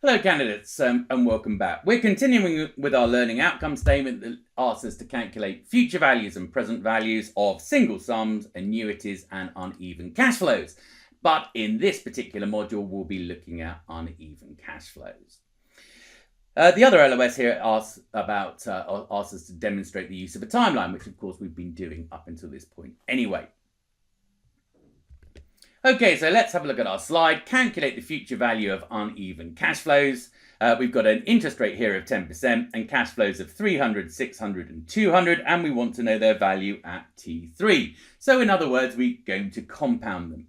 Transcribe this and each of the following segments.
Hello candidates and welcome back. We're continuing with our learning outcome statement that asks us to calculate future values and present values of single sums, annuities and uneven cash flows. But in this particular module we'll be looking at uneven cash flows. The other LOS here asks us to demonstrate the use of a timeline, which of course we've been doing up until this point anyway. Okay, so let's have a look at our slide. Calculate the future value of uneven cash flows. We've got an interest rate here of 10% and cash flows of 300, 600 and 200, and we want to know their value at T3. So in other words, we're going to compound them.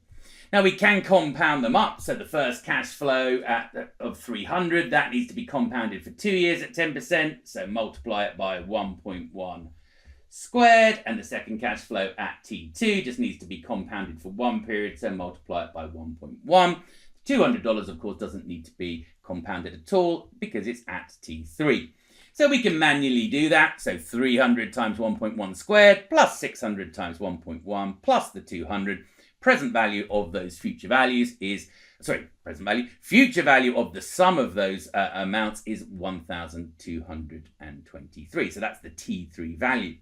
Now we can compound them up. So the first cash flow of 300, that needs to be compounded for 2 years at 10%. So multiply it by 1.1 squared, and the second cash flow at T2 just needs to be compounded for 1 period, so multiply it by 1.1. $200 of course doesn't need to be compounded at all because it's at T3. So we can manually do that. So 300 times 1.1 squared plus 600 times 1.1 plus the 200. Present value of those future values is, future value of the sum of those amounts is 1,223. So that's the T3 value.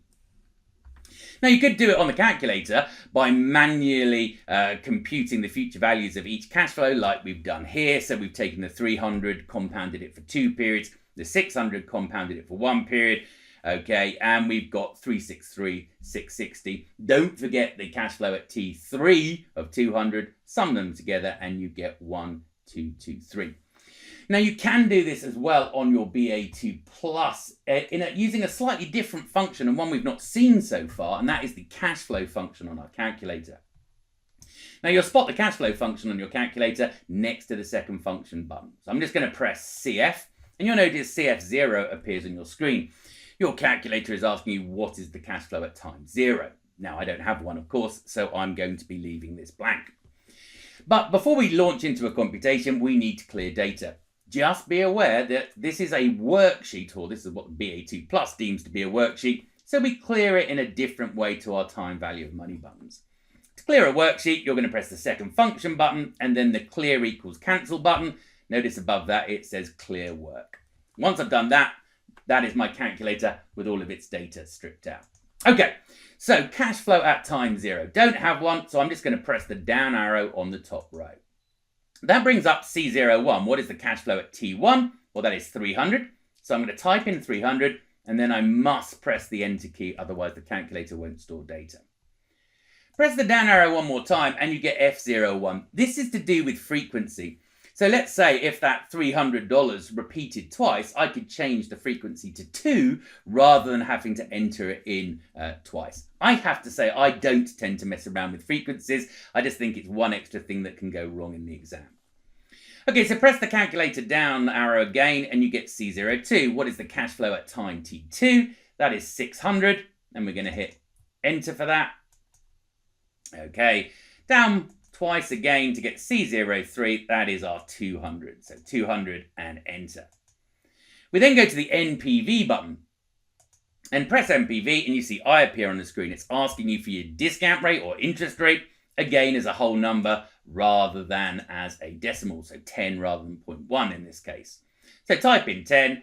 Now you could do it on the calculator by manually computing the future values of each cash flow like we've done here. So we've taken the 300, compounded it for 2 periods, the 600 compounded it for 1 period, okay, and we've got 363, 660. Don't forget the cash flow at T3 of 200, sum them together and you get 1,223. Now you can do this as well on your BA2 Plus using a slightly different function and one we've not seen so far, and that is the cash flow function on our calculator. Now you'll spot the cash flow function on your calculator next to the second function button. So I'm just going to press CF and you'll notice CF0 appears on your screen. Your calculator is asking you what is the cash flow at time 0. Now I don't have one of course, so I'm going to be leaving this blank. But before we launch into a computation, we need to clear data. Just be aware that this is a worksheet, or this is what BA2 Plus deems to be a worksheet, so we clear it in a different way to our time value of money buttons. To clear a worksheet, you're going to press the second function button and then the clear equals cancel button. Notice above that it says clear work. Once I've done that, that is my calculator with all of its data stripped out. Okay, so cash flow at time 0. Don't have one, so I'm just going to press the down arrow on the top row. That brings up C01. What is the cash flow at T1? Well, that is 300. So I'm going to type in 300 and then I must press the enter key, otherwise the calculator won't store data. Press the down arrow one more time and you get F01. This is to do with frequency. So let's say if that $300 repeated twice, I could change the frequency to 2 rather than having to enter it in twice. I have to say I don't tend to mess around with frequencies. I just think it's one extra thing that can go wrong in the exam. Okay, so press the calculator down arrow again and you get C02. What is the cash flow at time T2? That is 600 and we're going to hit enter for that. Okay, down twice again to get C03, that is our 200. So 200 and enter. We then go to the NPV button and press NPV and you see I appear on the screen. It's asking you for your discount rate or interest rate, again as a whole number rather than as a decimal, so 10 rather than 0.1 in this case. So type in 10,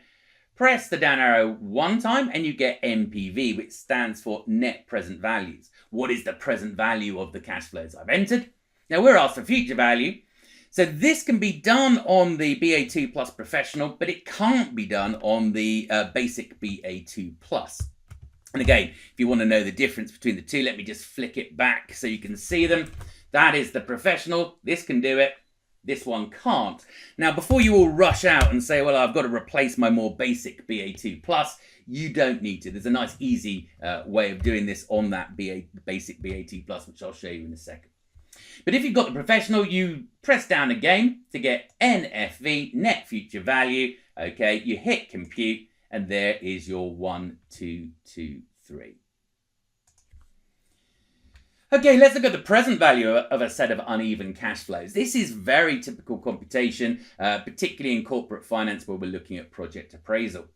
press the down arrow one time and you get NPV, which stands for net present values. What is the present value of the cash flows I've entered? Now we're asked for future value, so this can be done on the BA2 Plus Professional, but it can't be done on the basic BA2 Plus. And again, if you want to know the difference between the two, let me just flick it back so you can see them. That is the Professional. This can do it. This one can't. Now, before you all rush out and say, well, I've got to replace my more basic BA2 Plus, you don't need to. There's a nice, easy way of doing this on that basic BA2 Plus, which I'll show you in a second. But if you've got the Professional, you press down again to get NFV, net future value. Okay, you hit compute, and there is your 1223. Okay, let's look at the present value of a set of uneven cash flows. This is very typical computation, particularly in corporate finance where we're looking at project appraisal.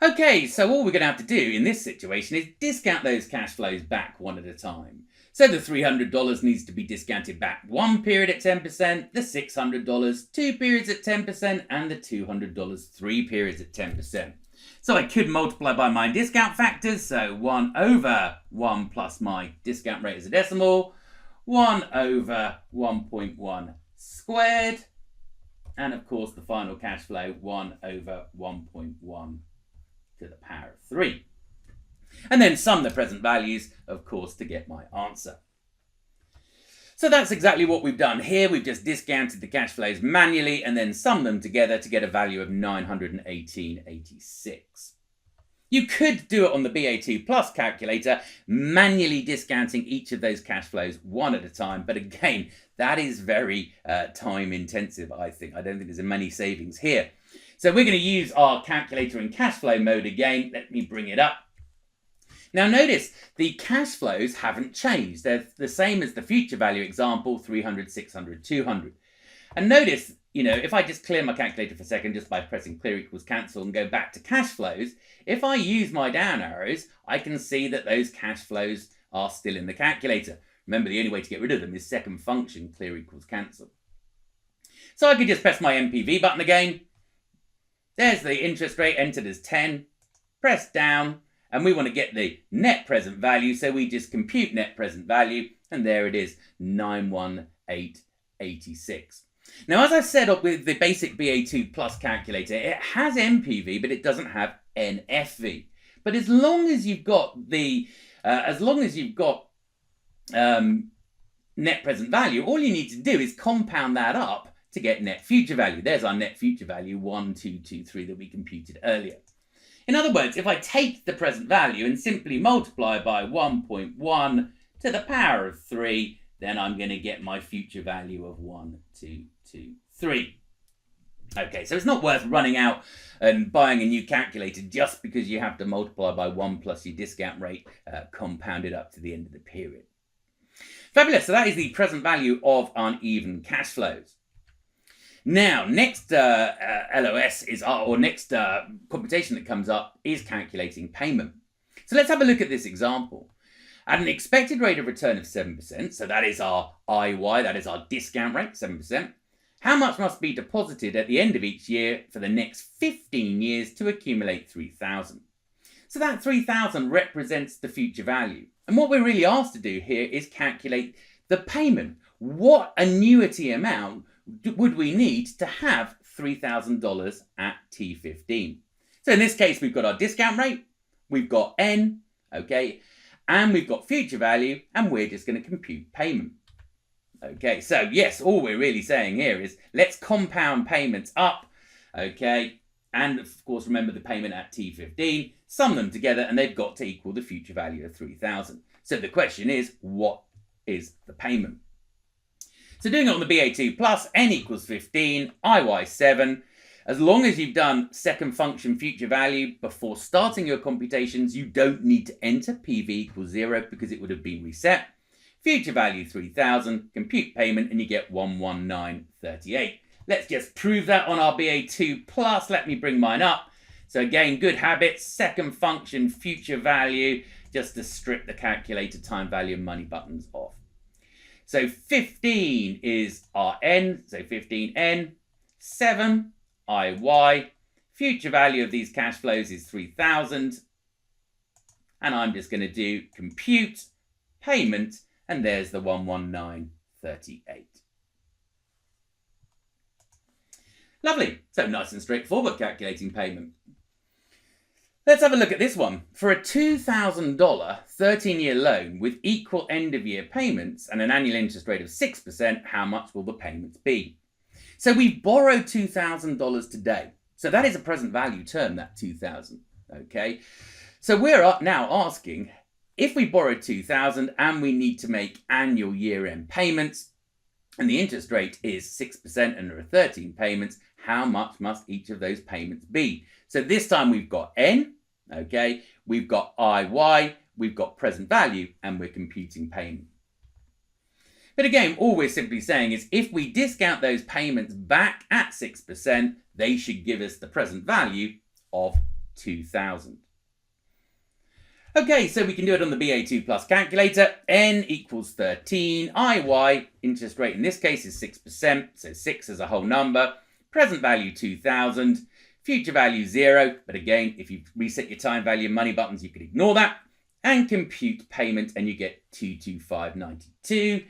Okay, so all we're going to have to do in this situation is discount those cash flows back one at a time. So the $300 needs to be discounted back 1 period at 10%, the $600 2 periods at 10%, and the $200 3 periods at 10%. So I could multiply by my discount factors, so 1 over 1 plus my discount rate as a decimal, 1 over 1.1 squared, and of course the final cash flow, 1 over 1.1 to the power of 3. And then sum the present values, of course, to get my answer. So that's exactly what we've done here. We've just discounted the cash flows manually and then summed them together to get a value of 918.86. You could do it on the BA2 Plus calculator, manually discounting each of those cash flows one at a time. But again, that is very time intensive, I think. I don't think there's many savings here. So we're going to use our calculator in cash flow mode again. Let me bring it up. Now notice the cash flows haven't changed. They're the same as the future value example, 300, 600, 200. And notice, if I just clear my calculator for a second just by pressing clear equals cancel and go back to cash flows, if I use my down arrows, I can see that those cash flows are still in the calculator. Remember, the only way to get rid of them is second function, clear equals cancel. So I could just press my MPV button again. There's the interest rate entered as 10. Press down. And we want to get the net present value, so we just compute net present value, and there it is, 918.86. Now, as I said up with the basic BA2 Plus calculator, it has MPV, but it doesn't have NFV. But as long as you've got net present value, all you need to do is compound that up to get net future value. There's our net future value, 1223 that we computed earlier. In other words, if I take the present value and simply multiply by 1.1 to the power of 3, then I'm going to get my future value of 1223. Okay, so it's not worth running out and buying a new calculator just because you have to multiply by 1 plus your discount rate compounded up to the end of the period. Fabulous, so that is the present value of uneven cash flows. Now, next LOS is, or next computation that comes up is calculating payment. So let's have a look at this example. At an expected rate of return of 7%, so that is our IY, that is our discount rate, 7%, how much must be deposited at the end of each year for the next 15 years to accumulate 3,000? So that 3,000 represents the future value. And what we're really asked to do here is calculate the payment. What annuity amount would we need to have $3,000 at T15? So in this case, we've got our discount rate, we've got N, okay, and we've got future value, and we're just going to compute payment. Okay, so yes, all we're really saying here is let's compound payments up, okay, and of course remember the payment at T15, sum them together, and they've got to equal the future value of 3,000. So the question is, what is the payment? So doing it on the BA2 Plus, N equals 15, IY 7. As long as you've done second function future value before starting your computations, you don't need to enter PV equals 0 because it would have been reset. Future value 3,000, compute payment, and you get 119.38. Let's just prove that on our BA2 Plus. Let me bring mine up. So again, good habits, second function future value, just to strip the calculator time value and money buttons off. So 15 is our N, so 15N, 7 IY, future value of these cash flows is 3,000, and I'm just going to do compute payment, and there's the 119.38. Lovely, so nice and straightforward calculating payment. Let's have a look at this one. For a $2,000 13-year loan with equal end-of-year payments and an annual interest rate of 6%, how much will the payments be? So we've borrowed $2,000 today. So that is a present value term, that 2,000, okay? So we're now asking, if we borrowed 2,000 and we need to make annual year-end payments, and the interest rate is 6% and there are 13 payments, how much must each of those payments be? So this time we've got N, okay, we've got IY, we've got present value, and we're computing payment. But again, all we're simply saying is if we discount those payments back at 6%, they should give us the present value of 2,000. Okay, so we can do it on the BA2 plus calculator. N equals 13. IY, interest rate in this case is 6%, so 6 as a whole number. Present value 2,000. Future value 0. But again, if you reset your time value and money buttons, you could ignore that. And compute payment, and you get 225.92.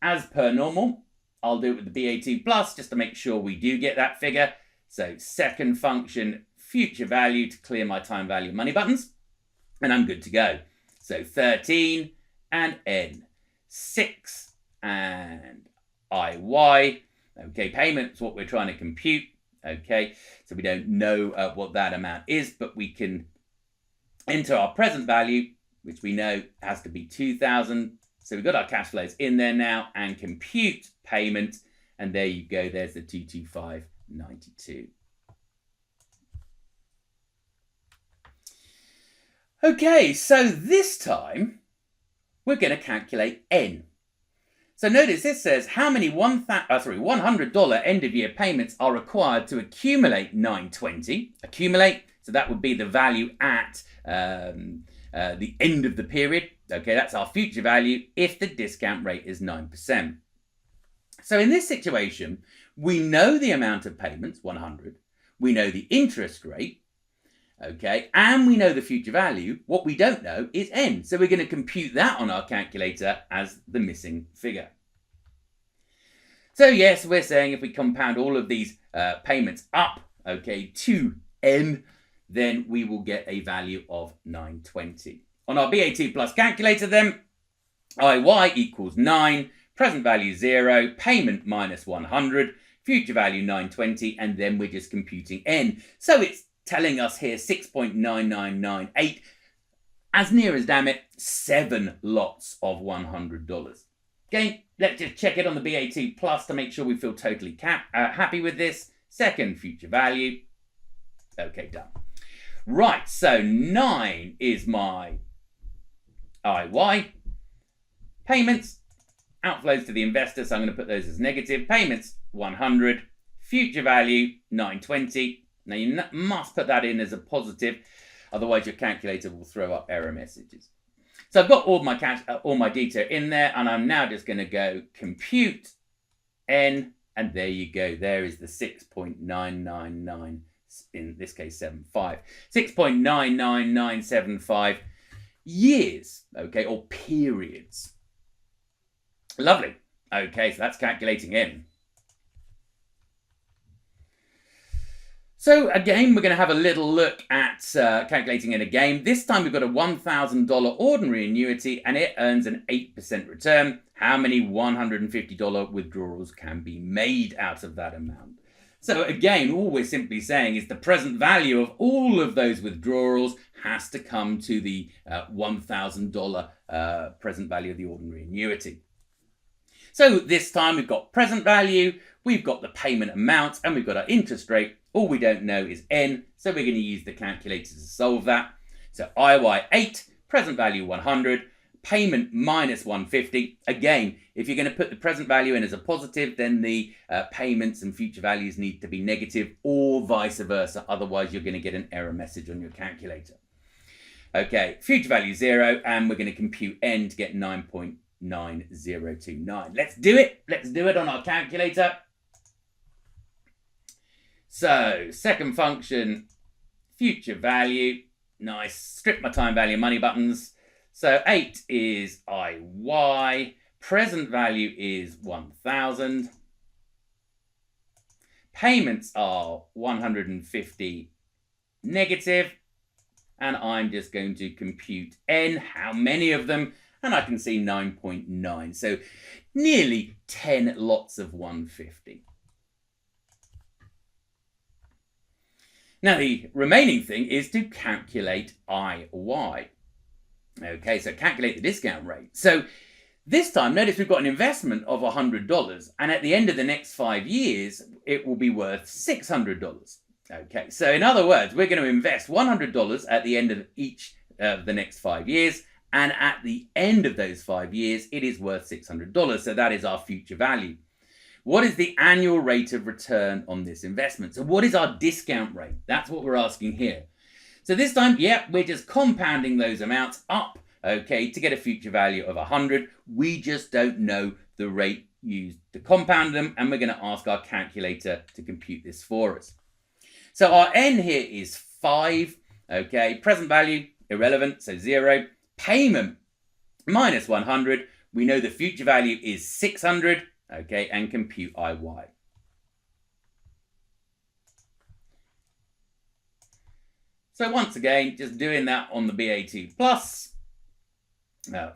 As per normal, I'll do it with the BA2 plus just to make sure we do get that figure. So second function, future value to clear my time value money buttons. And I'm good to go. So 13 and N, 6 and IY. Okay, payment's what we're trying to compute. Okay, so we don't know what that amount is, but we can enter our present value, which we know has to be 2,000. So we've got our cash flows in there now, and compute payment. And there you go, there's the 225.92. Okay, so this time we're going to calculate N. So notice this says how many $100 end of year payments are required to accumulate 920. Accumulate, so that would be the value at the end of the period. Okay, that's our future value if the discount rate is 9%. So in this situation, we know the amount of payments, 100. We know the interest rate. Okay, and we know the future value. What we don't know is N. So we're going to compute that on our calculator as the missing figure. So yes, we're saying if we compound all of these payments up, okay, to N, then we will get a value of 920. On our BA2 plus calculator then, IY equals 9, present value 0, payment minus 100, future value 920, and then we're just computing N. So it's telling us here 6.9998, as near as damn it, 7 lots of $100. Okay, let's just check it on the BA2 plus to make sure we feel totally happy with this. Second future value. Okay, done. Right, so 9 is my IY. Payments, outflows to the investor, so I'm going to put those as negative. Payments, 100. Future value, 920. Now you must put that in as a positive, otherwise your calculator will throw up error messages. So I've got all my detail in there, and I'm now just going to go compute N, and there you go. There is the 6.999, in this case 75, 6.99975 years, okay, or periods. Lovely. Okay, so that's calculating N. So again, we're going to have a little look at calculating it again. This time we've got a $1,000 ordinary annuity and it earns an 8% return. How many $150 withdrawals can be made out of that amount? So again, all we're simply saying is the present value of all of those withdrawals has to come to the $1,000 present value of the ordinary annuity. So this time we've got present value, we've got the payment amount, and we've got our interest rate. All we don't know is N, so we're going to use the calculator to solve that. So IY 8, present value 100, payment minus 150. Again, if you're going to put the present value in as a positive, then the payments and future values need to be negative, or vice versa. Otherwise, you're going to get an error message on your calculator. Okay, future value 0, and we're going to compute N to get 9.9029. Let's do it. Let's do it on our calculator. So, second function, future value. Nice. Strip my time value money buttons. So, 8 is IY. Present value is 1,000. Payments are 150 negative. And I'm just going to compute N, how many of them? And I can see 9.9. So, nearly 10 lots of 150. Now, the remaining thing is to calculate IY. Okay, so calculate the discount rate. So this time, notice we've got an investment of $100, and at the end of the next 5 years, it will be worth $600. Okay, so in other words, we're going to invest $100 at the end of each of the next 5 years, and at the end of those 5 years, it is worth $600. So that is our future value. What is the annual rate of return on this investment? So what is our discount rate? That's what we're asking here. So this time, we're just compounding those amounts up, okay, to get a future value of 100. We just don't know the rate used to compound them, and we're going to ask our calculator to compute this for us. So our n here is 5, okay, present value, irrelevant, so 0. Payment, minus 100. We know the future value is 600, okay, and compute IY. So once again, just doing that on the BA2 plus,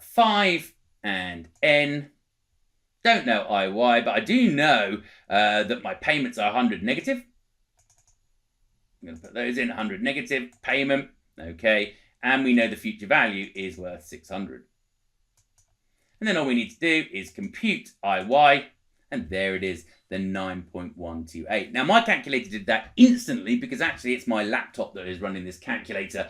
5 and n. Don't know IY, but I do know that my payments are 100 negative. I'm going to put those in, 100 negative, payment, okay, and we know the future value is worth 600. And then all we need to do is compute IY, and there it is, the 9.128. Now, my calculator did that instantly because actually it's my laptop that is running this calculator.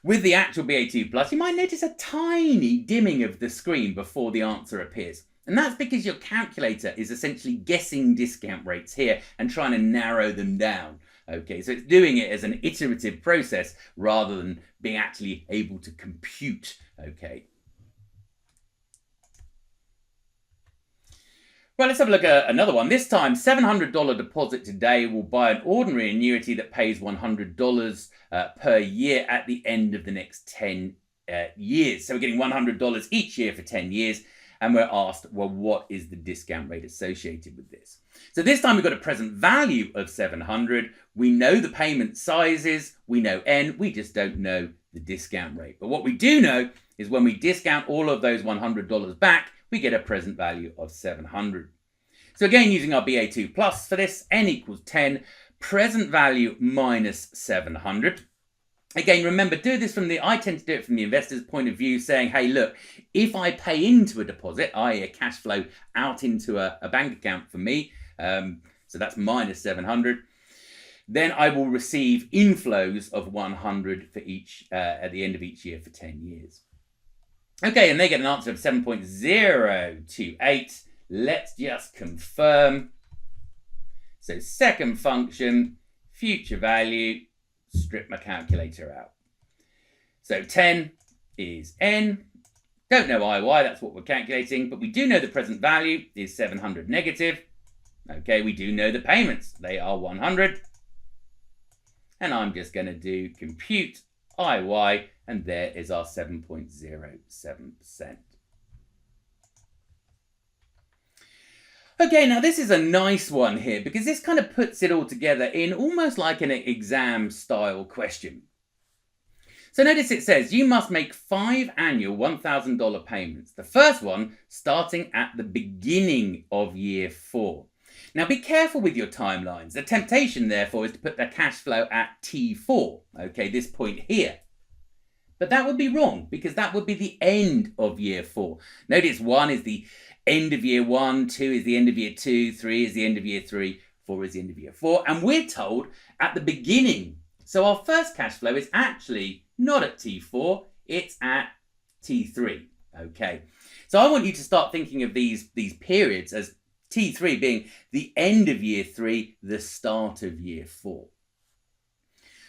With the actual BA2 Plus, you might notice a tiny dimming of the screen before the answer appears. And that's because your calculator is essentially guessing discount rates here and trying to narrow them down. Okay, so it's doing it as an iterative process rather than being actually able to compute. Okay. Well, let's have a look at another one. This time, $700 deposit today will buy an ordinary annuity that pays $100 per year at the end of the next 10 years. So we're getting $100 each year for 10 years. And we're asked, well, what is the discount rate associated with this? So this time we've got a present value of 700. We know the payment sizes. We know N. We just don't know the discount rate. But what we do know is when we discount all of those $100 back, we get a present value of 700. So again, using our BA2 plus for this, N equals 10, present value minus 700. Again, remember, I tend to do it from the investor's point of view, saying, hey, look, if I pay into a deposit, i.e. a cash flow out into a bank account for me, so that's minus 700, then I will receive inflows of 100 for each at the end of each year for 10 years. Okay, and they get an answer of 7.028. Let's just confirm. So second function, future value, strip my calculator out. So 10 is N. Don't know IY, that's what we're calculating, but we do know the present value is 700 negative. Okay, we do know the payments. They are 100. And I'm just going to do compute IY, and there is our 7.07%. Okay, now this is a nice one here because this kind of puts it all together in almost like an exam style question. So notice it says you must make 5 annual $1,000 payments. The first one starting at the beginning of year 4. Now be careful with your timelines. The temptation therefore is to put the cash flow at T4, okay, this point here. But that would be wrong because that would be the end of year 4. Notice 1 is the end of year 1, 2 is the end of year 2, 3 is the end of year 3, 4 is the end of year 4. And we're told at the beginning. So our first cash flow is actually not at T4, it's at T3. Okay. So I want you to start thinking of these periods as T3 being the end of year 3, the start of year 4.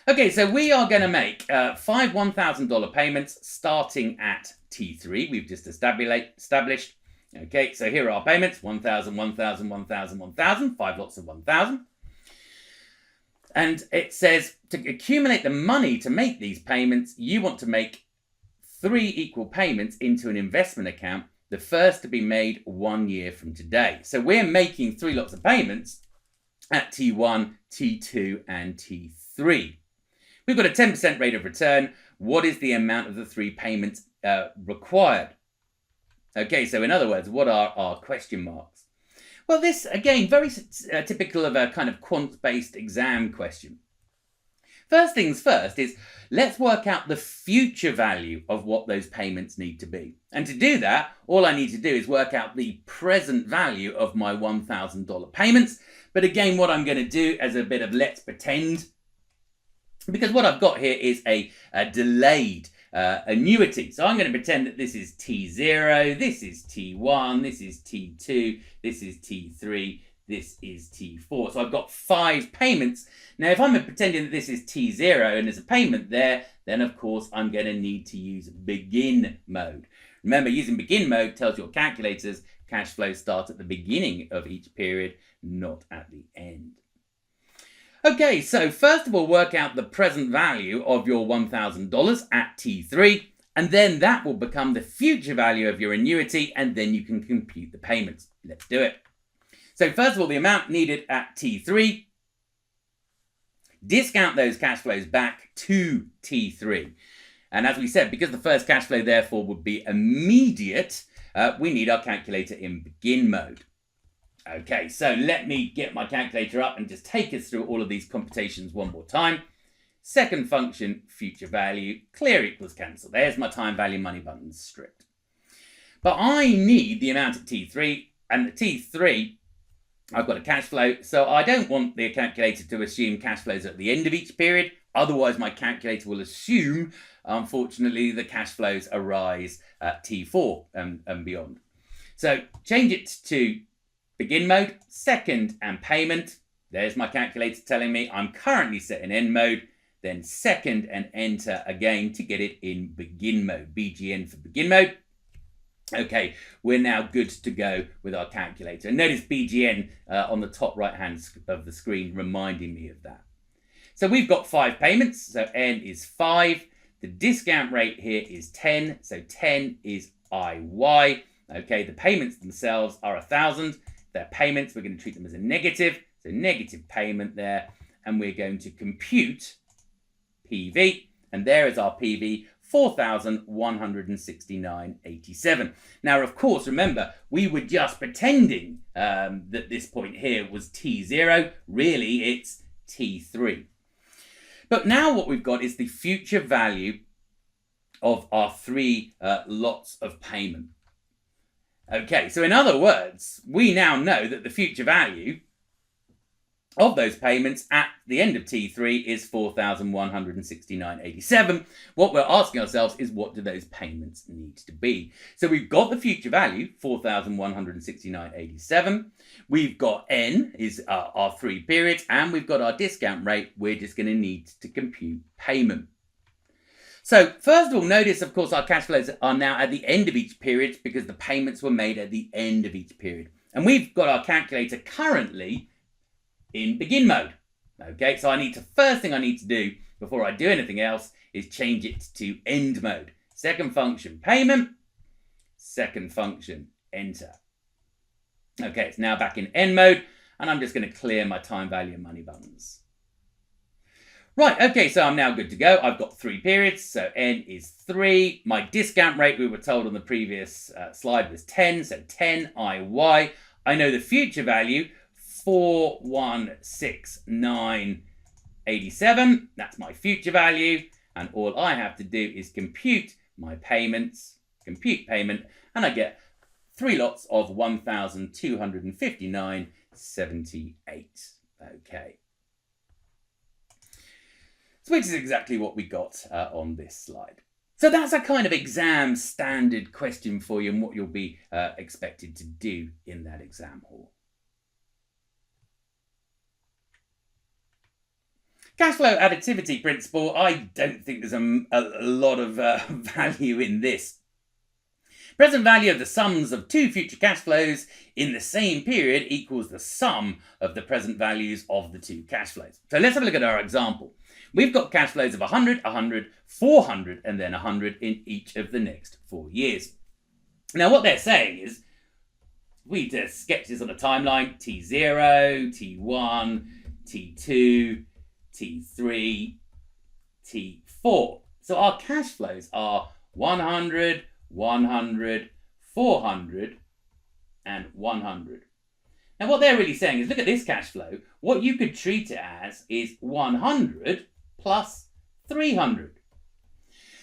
Okay, so we are going to make 5 $1,000 payments starting at T3. We've just established. Okay, so here are our payments, 1,000, 1,000, 1,000, 1,000, 5 lots of 1,000. And it says to accumulate the money to make these payments, you want to make 3 equal payments into an investment account, the first to be made 1 year from today. So we're making 3 lots of payments at T1, T2, and T3. We've got a 10% rate of return. What is the amount of the 3 payments required? Okay, so in other words, what are our question marks? Well, this, again, very typical of a kind of quant-based exam question. First things first is, let's work out the future value of what those payments need to be. And to do that, all I need to do is work out the present value of my $1,000 payments. But again, what I'm going to do as a bit of let's pretend, because what I've got here is a delayed annuity. So I'm going to pretend that this is T0, this is T1, this is T2, this is T3, this is T4. So I've got 5 payments. Now, if I'm pretending that this is T0 and there's a payment there, then of course I'm going to need to use begin mode. Remember, using begin mode tells your calculators cash flows start at the beginning of each period, not at the end. Okay, so first of all, work out the present value of your $1,000 at T3, and then that will become the future value of your annuity, and then you can compute the payments. Let's do it. So first of all, the amount needed at T3, discount those cash flows back to T3. And as we said, because the first cash flow therefore would be immediate, we need our calculator in begin mode. Okay, so let me get my calculator up and just take us through all of these computations one more time. Second function, future value, clear equals cancel. There's my time value money button stripped. But I need the amount at T3, and at T3, I've got a cash flow, so I don't want the calculator to assume cash flows at the end of each period. Otherwise, my calculator will assume, unfortunately, the cash flows arise at T4 and beyond. So change it to begin mode, second and payment. There's my calculator telling me I'm currently set in end mode. Then second and enter again to get it in begin mode. BGN for begin mode. Okay, we're now good to go with our calculator. And notice BGN on the top right hand of the screen reminding me of that. So we've got 5 payments, so N is 5. The discount rate here is 10, so 10 is IY. Okay, the payments themselves are 1,000. They're payments, we're going to treat them as a negative, so negative payment there. And we're going to compute PV, and there is our PV, 4,169.87. Now, of course, remember, we were just pretending that this point here was T0. Really, it's T3. But now what we've got is the future value of our 3 lots of payment. Okay, so in other words, we now know that the future value of those payments at the end of T3 is 4,169.87. What we're asking ourselves is, what do those payments need to be? So we've got the future value, 4,169.87. We've got N is our 3 periods, and we've got our discount rate. We're just going to need to compute payment. So first of all, notice, of course, our cash flows are now at the end of each period because the payments were made at the end of each period. And we've got our calculator currently in begin mode. Okay, so first thing I need to do before I do anything else is change it to end mode. Second function, payment. Second function, enter. Okay, it's now back in end mode, and I'm just going to clear my time value and money buttons. Right, okay, so I'm now good to go. I've got 3 periods, so N is 3. My discount rate, we were told on the previous slide, was 10, so 10 IY. I know the future value, 4,169.87. That's my future value, and all I have to do is compute my payments, compute payment, and I get 3 lots of 1,259.78. Okay. So which is exactly what we got on this slide. So that's a kind of exam standard question for you and what you'll be expected to do in that exam hall. Cash flow additivity principle, I don't think there's a lot of value in this. Present value of the sums of 2 future cash flows in the same period equals the sum of the present values of the 2 cash flows. So let's have a look at our example. We've got cash flows of 100, 100, 400, and then 100 in each of the next 4 years. Now what they're saying is, we just sketch this on a timeline, T0, T1, T2, T3, T4. So our cash flows are 100, 100, 400, and 100. Now what they're really saying is, look at this cash flow. What you could treat it as is 100 plus 300.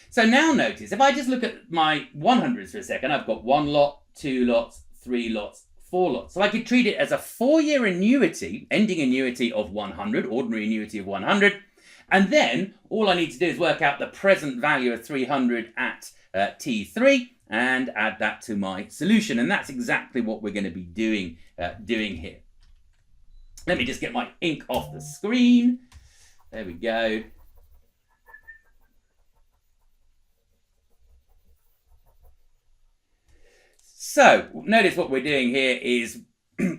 So now notice, if I just look at my 100s for a second, I've got 1 lot, 2 lots, 3 lots, 4 lots. So I could treat it as a 4-year annuity, ending annuity of 100, ordinary annuity of 100. And then all I need to do is work out the present value of 300 at T3 and add that to my solution. And that's exactly what we're going to be doing here. Let me just get my ink off the screen. There we go. So notice what we're doing here is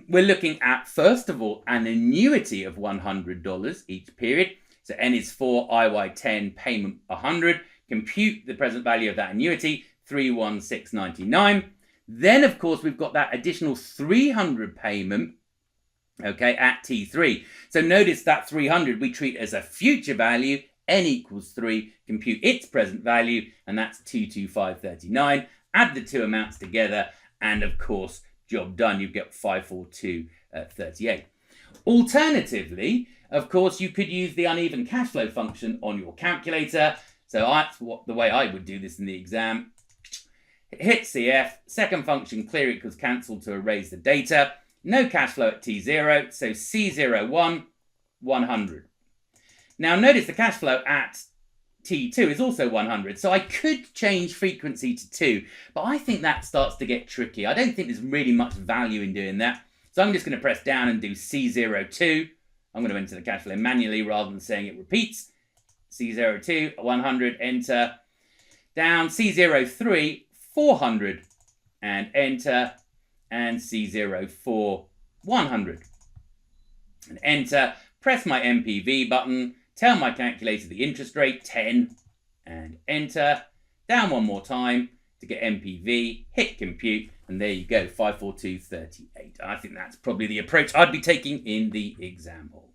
we're looking at, first of all, an annuity of $100 each period. So N is 4, IY 10, payment 100. Compute the present value of that annuity, 316.99. Then, of course, we've got that additional 300 payment, okay, at T3. So notice that 300 we treat as a future value, N equals 3, compute its present value, and that's 225.39. Add the two amounts together, and of course, job done. You get 542.38. Alternatively, of course, you could use the uneven cash flow function on your calculator. So that's the way I would do this in the exam. Hit CF, second function clear equals cancel to erase the data. No cash flow at T0, so C01, 100. Now notice the cash flow at T2 is also 100, so I could change frequency to 2, but I think that starts to get tricky. I don't think there's really much value in doing that. So I'm just going to press down and do C02. I'm going to enter the cash flow manually rather than saying it repeats. C02, 100, enter. Down, C03, 400, and enter. And C04, 100. And enter. Press my MPV button. Tell my calculator the interest rate, 10, and enter. Down one more time to get MPV, hit compute, and there you go, 542.38. I think that's probably the approach I'd be taking in the example.